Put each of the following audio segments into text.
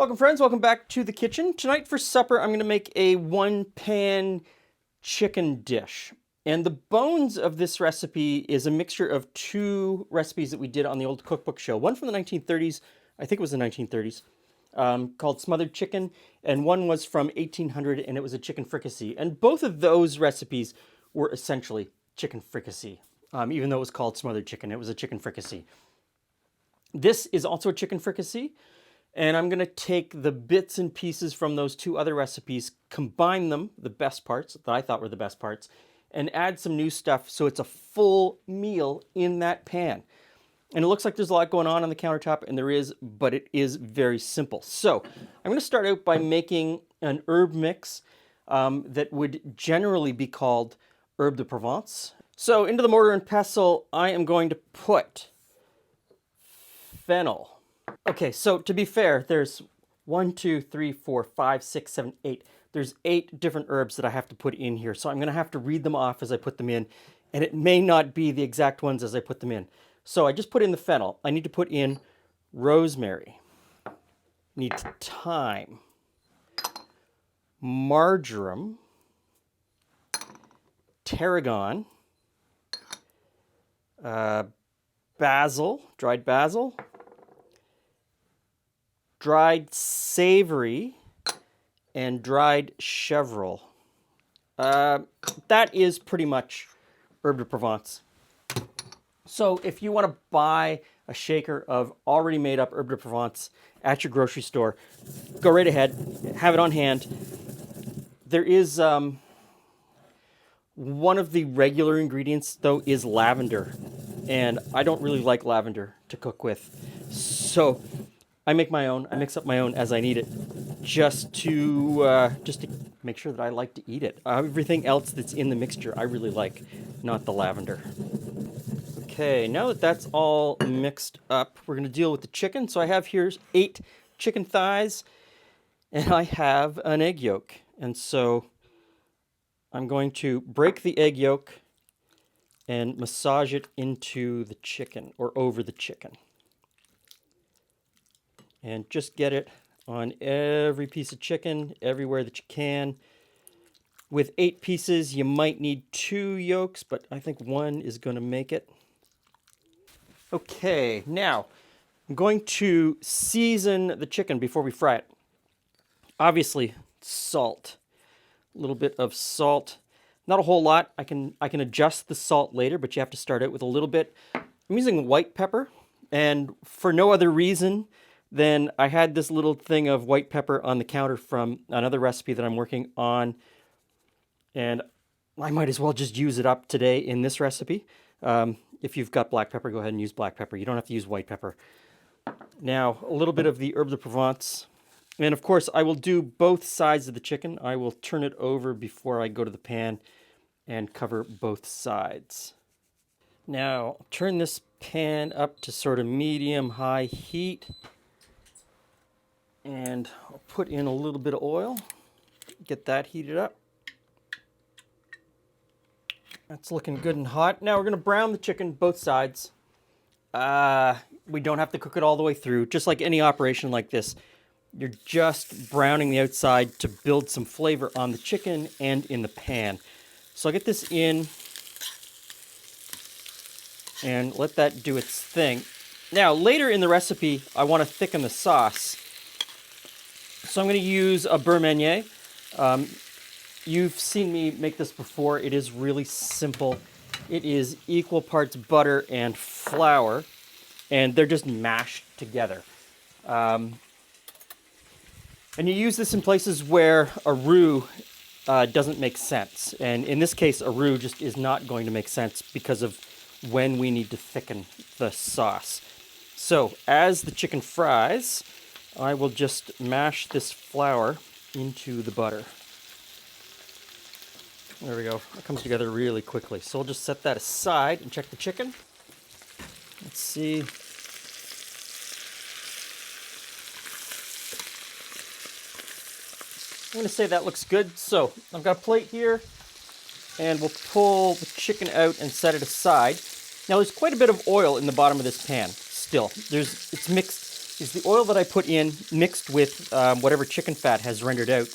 Welcome friends, welcome back to the kitchen. Tonight for supper I'm going to make a one-pan chicken dish. And the bones of this recipe is a mixture of two recipes that we did on the old cookbook show. One from the 1930s, I think it was the 1930s, called Smothered Chicken, and one was from 1800 and it was a chicken fricassee. And both of those recipes were essentially chicken fricassee. Even though it was called Smothered Chicken, it was a chicken fricassee. This is also a chicken fricassee. And I'm going to take the bits and pieces from those two other recipes, combine them, the best parts that I thought were the best parts, and add some new stuff so it's a full meal in that pan. And it looks like there's a lot going on the countertop, and there is, but it is very simple. So I'm going to start out by making an herb mix that would generally be called herbe de Provence. So into the mortar and pestle, I am going to put fennel. Okay, so to be fair, there's 1, 2, 3, 4, 5, 6, 7, 8. There's 8 different herbs that I have to put in here. So I'm going to have to read them off as I put them in. And it may not be the exact ones as I put them in. So I just put in the fennel. I need to put in rosemary. Need thyme. Marjoram. Tarragon. Basil, dried basil. Dried savory, and dried chevril. That is pretty much herbe de Provence. So if you want to buy a shaker of already made up herbe de Provence at your grocery store, go right ahead, have it on hand. There is one of the regular ingredients though is lavender, and I don't really like lavender to cook with. So I make my own. I mix up my own as I need it, just to make sure that I like to eat it. Everything else that's in the mixture I really like, not the lavender. Okay, now that that's all mixed up, we're going to deal with the chicken. So I have here 8 chicken thighs, and I have an egg yolk. And so I'm going to break the egg yolk and massage it into the chicken, or over the chicken. And just get it on every piece of chicken, everywhere that you can. With 8 pieces, you might need 2 yolks, but I think 1 is going to make it. Okay, now I'm going to season the chicken before we fry it. Obviously, salt. A little bit of salt. Not a whole lot. I can adjust the salt later, but you have to start out with a little bit. I'm using white pepper, and for no other reason then I had this little thing of white pepper on the counter from another recipe that I'm working on, and I might as well just use it up today in this recipe. If you've got black pepper, go ahead and use black pepper. You don't have to use white pepper. Now, a little bit of the herbe de Provence. And of course, I will do both sides of the chicken. I will turn it over before I go to the pan and cover both sides. Now, turn this pan up to sort of medium-high heat. And I'll put in a little bit of oil, get that heated up. That's looking good and hot. Now we're going to brown the chicken both sides. We don't have to cook it all the way through. Just like any operation like this, you're just browning the outside to build some flavor on the chicken and in the pan. So I'll get this in and let that do its thing. Now later in the recipe, I want to thicken the sauce. So I'm going to use a beurre Meunier. You've seen me make this before. It is really simple. It is equal parts butter and flour, and they're just mashed together. And you use this in places where a roux doesn't make sense. And in this case, a roux just is not going to make sense because of when we need to thicken the sauce. So as the chicken fries, I will just mash this flour into the butter. There we go. It comes together really quickly. So we'll just set that aside and check the chicken. Let's see. I'm going to say that looks good. So I've got a plate here, and we'll pull the chicken out and set it aside. Now there's quite a bit of oil in the bottom of this pan still. It's mixed is the oil that I put in mixed with whatever chicken fat has rendered out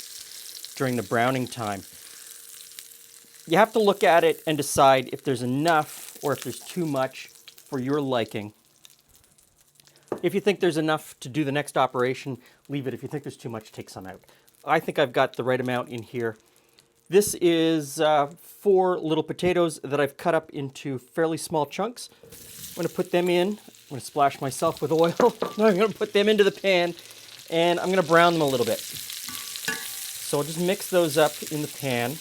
during the browning time. You have to look at it and decide if there's enough or if there's too much for your liking. If you think there's enough to do the next operation, leave it. If you think there's too much, take some out. I think I've got the right amount in here. This is 4 little potatoes that I've cut up into fairly small chunks. I'm going to put them in. I'm going to splash myself with oil. I'm going to put them into the pan, and I'm going to brown them a little bit. So I'll just mix those up in the pan.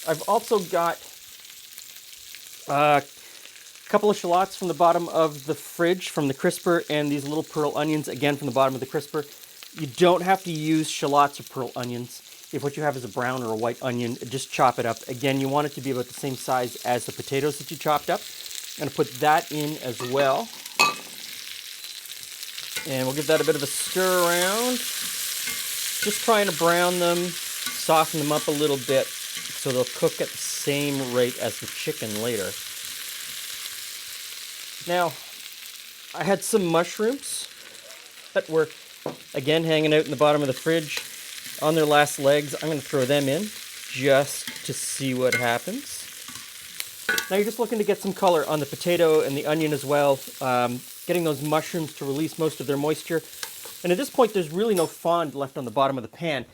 I've also got a couple of shallots from the bottom of the fridge from the crisper, and these little pearl onions, again, from the bottom of the crisper. You don't have to use shallots or pearl onions. If what you have is a brown or a white onion, just chop it up. Again, you want it to be about the same size as the potatoes that you chopped up. I'm going to put that in as well. And we'll give that a bit of a stir around. Just trying to brown them, soften them up a little bit so they'll cook at the same rate as the chicken later. Now, I had some mushrooms that were, again, hanging out in the bottom of the fridge on their last legs. I'm going to throw them in just to see what happens. Now you're just looking to get some color on the potato and the onion as well, getting those mushrooms to release most of their moisture. And at this point, there's really no fond left on the bottom of the pan.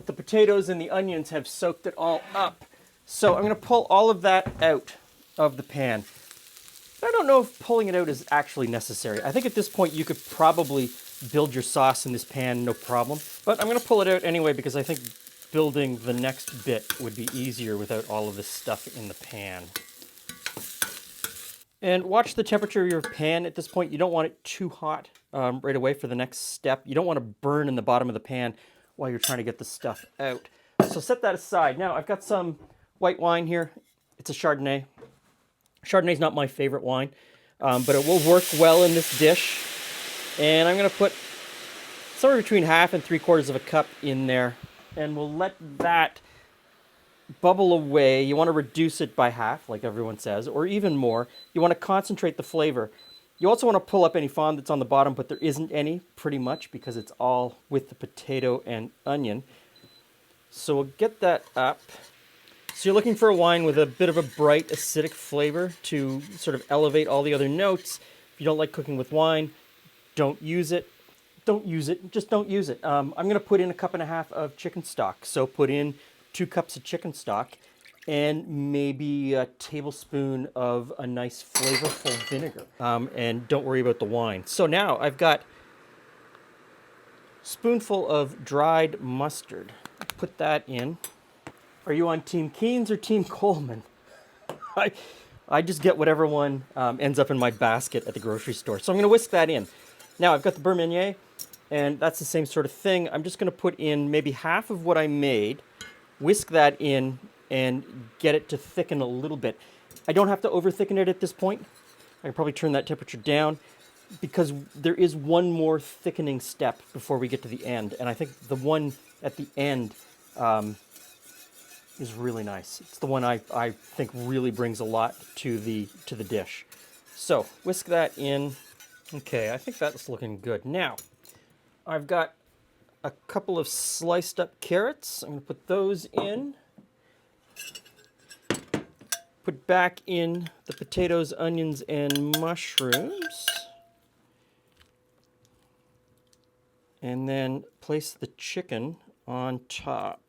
The potatoes and the onions have soaked it all up. So I'm going to pull all of that out of the pan. I don't know if pulling it out is actually necessary. I think at this point you could probably build your sauce in this pan, no problem. But I'm going to pull it out anyway because I think building the next bit would be easier without all of this stuff in the pan. And watch the temperature of your pan at this point. You don't want it too hot right away for the next step. You don't want to burn in the bottom of the pan while you're trying to get the stuff out. So set that aside. Now I've got some white wine here. It's a Chardonnay. Chardonnay's not my favorite wine, but it will work well in this dish. And I'm going to put somewhere between 1/2 and 3/4 of a cup in there. And we'll let that bubble away. You want to reduce it by half, like everyone says, or even more. You want to concentrate the flavor. You also want to pull up any fond that's on the bottom, but there isn't any, pretty much, because it's all with the potato and onion. So we'll get that up. So you're looking for a wine with a bit of a bright, acidic flavor to sort of elevate all the other notes. If you don't like cooking with wine, don't use it. Don't use it. Just don't use it. I'm going to put in 1.5 cups of chicken stock. So put in 2 cups of chicken stock and maybe a tablespoon of a nice flavorful vinegar. And don't worry about the wine. So now I've got a spoonful of dried mustard. Put that in. Are you on Team Keynes or Team Coleman? I just get whatever one ends up in my basket at the grocery store. So I'm going to whisk that in. Now I've got the beurre meunier, and that's the same sort of thing. I'm just going to put in maybe half of what I made, whisk that in, and get it to thicken a little bit. I don't have to over thicken it at this point. I can probably turn that temperature down because there is one more thickening step before we get to the end. And I think the one at the end is really nice. It's the one I think really brings a lot to the dish. So whisk that in. Okay, I think that's looking good. Now, I've got a couple of sliced up carrots. I'm going to put those in. Put back in the potatoes, onions, and mushrooms. And then place the chicken on top.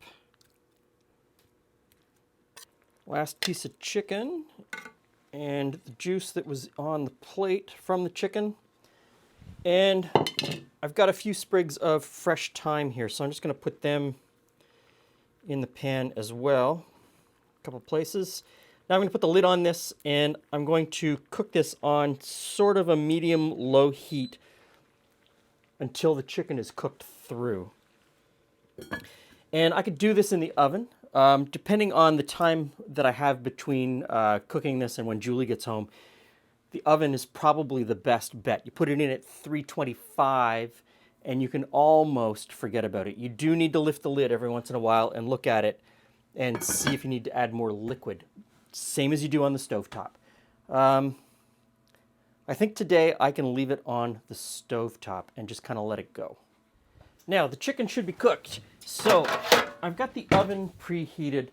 Last piece of chicken and the juice that was on the plate from the chicken. And I've got a few sprigs of fresh thyme here, so I'm just going to put them in the pan as well. A couple places. Now I'm going to put the lid on this, and I'm going to cook this on sort of a medium-low heat until the chicken is cooked through. And I could do this in the oven. Depending on the time that I have between cooking this and when Julie gets home, the oven is probably the best bet. You put it in at 325 and you can almost forget about it. You do need to lift the lid every once in a while and look at it and see if you need to add more liquid. Same as you do on the stovetop. I think today I can leave it on the stovetop and just kind of let it go. Now, the chicken should be cooked. So, I've got the oven preheated.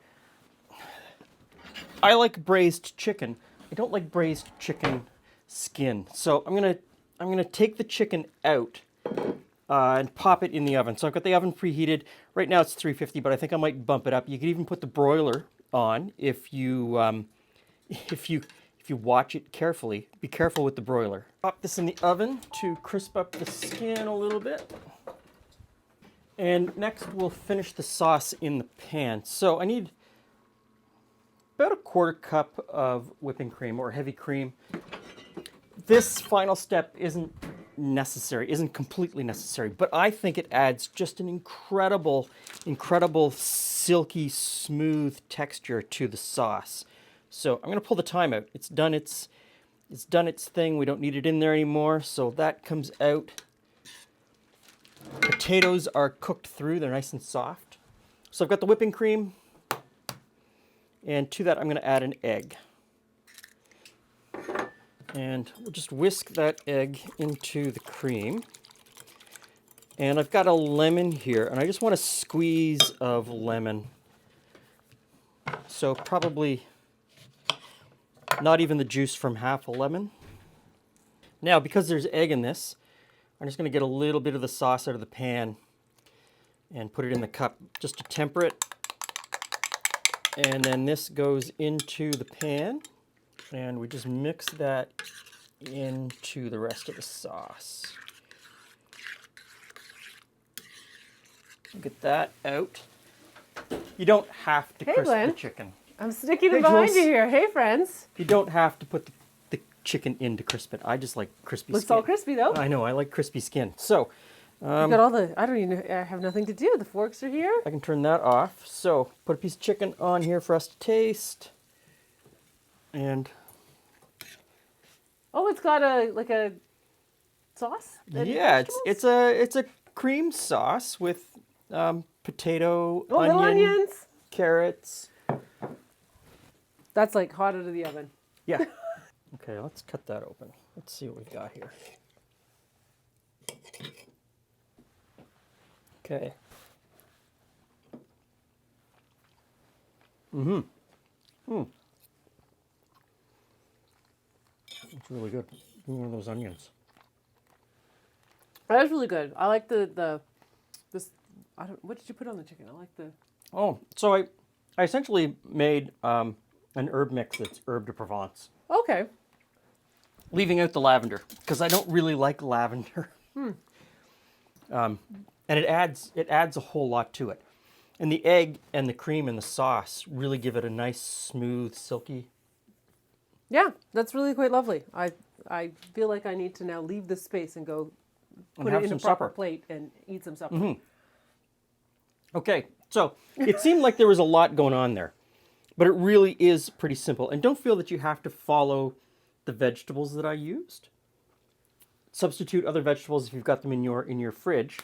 I like braised chicken. I don't like braised chicken skin. So, I'm gonna take the chicken out and pop it in the oven. So, I've got the oven preheated. Right now it's 350, but I think I might bump it up. You could even put the broiler on if you watch it carefully. Be careful with the broiler. Pop this in the oven to crisp up the skin a little bit. And next we'll finish the sauce in the pan. So I need about a 1/4 cup of whipping cream or heavy cream. This final step isn't completely necessary, but I think it adds just an incredible silky smooth texture to the sauce. So I'm going to pull the thyme out. It's done its thing. We don't need it in there anymore. So that comes out. Potatoes are cooked through. They're nice and soft. So I've got the whipping cream. And to that I'm going to add an egg. And we'll just whisk that egg into the cream. And I've got a lemon here, and I just want a squeeze of lemon. So probably not even the juice from half a lemon. Now, because there's egg in this, I'm just going to get a little bit of the sauce out of the pan and put it in the cup just to temper it. And then this goes into the pan, and we just mix that into the rest of the sauce. Get that out. You don't have to crisp the chicken. I'm sticking behind you here. Hey, friends. You don't have to put the chicken in to crisp it. I just like crispy skin. Looks all crispy, though. I know. I like crispy skin. So, You've got all the, I don't even, I have nothing to do. The forks are here. I can turn that off. So, put a piece of chicken on here for us to taste. And oh, it's got a sauce? yeah, it's a cream sauce with potato, little onions, carrots. That's like hot out of the oven. Yeah. Okay, let's cut that open. Let's see what we've got here. Okay. It's really good. One of those onions. That's really good. I like this. What did you put on the chicken? I like the. Oh, so I essentially made an herb mix that's herb de Provence. Okay. Leaving out the lavender because I don't really like lavender. And it adds a whole lot to it. And the egg and the cream and the sauce really give it a nice, smooth, silky. Yeah, that's really quite lovely. I feel like I need to now leave this space and go put it in a proper plate and eat some supper. Mm-hmm. Okay, so it seemed like there was a lot going on there, but it really is pretty simple. And don't feel that you have to follow the vegetables that I used. Substitute other vegetables if you've got them in your fridge.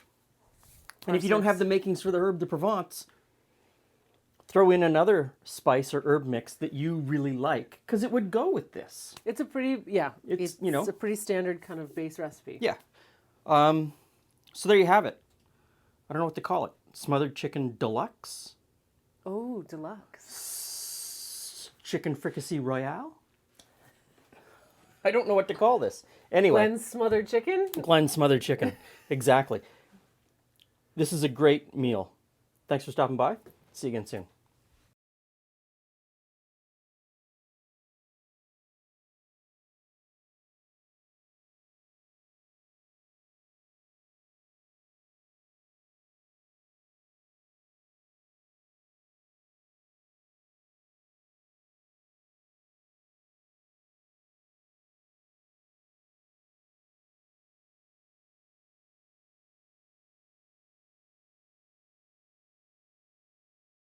And if you don't have the makings for the herb de Provence, throw in another spice or herb mix that you really like, because it would go with this. It's a pretty, it's a pretty standard kind of base recipe. Yeah. So there you have it. I don't know what to call it. Smothered chicken deluxe? Oh, deluxe. Chicken fricassee royale? I don't know what to call this. Anyway. Glenn's smothered chicken? Glenn's smothered chicken. Exactly. This is a great meal. Thanks for stopping by. See you again soon.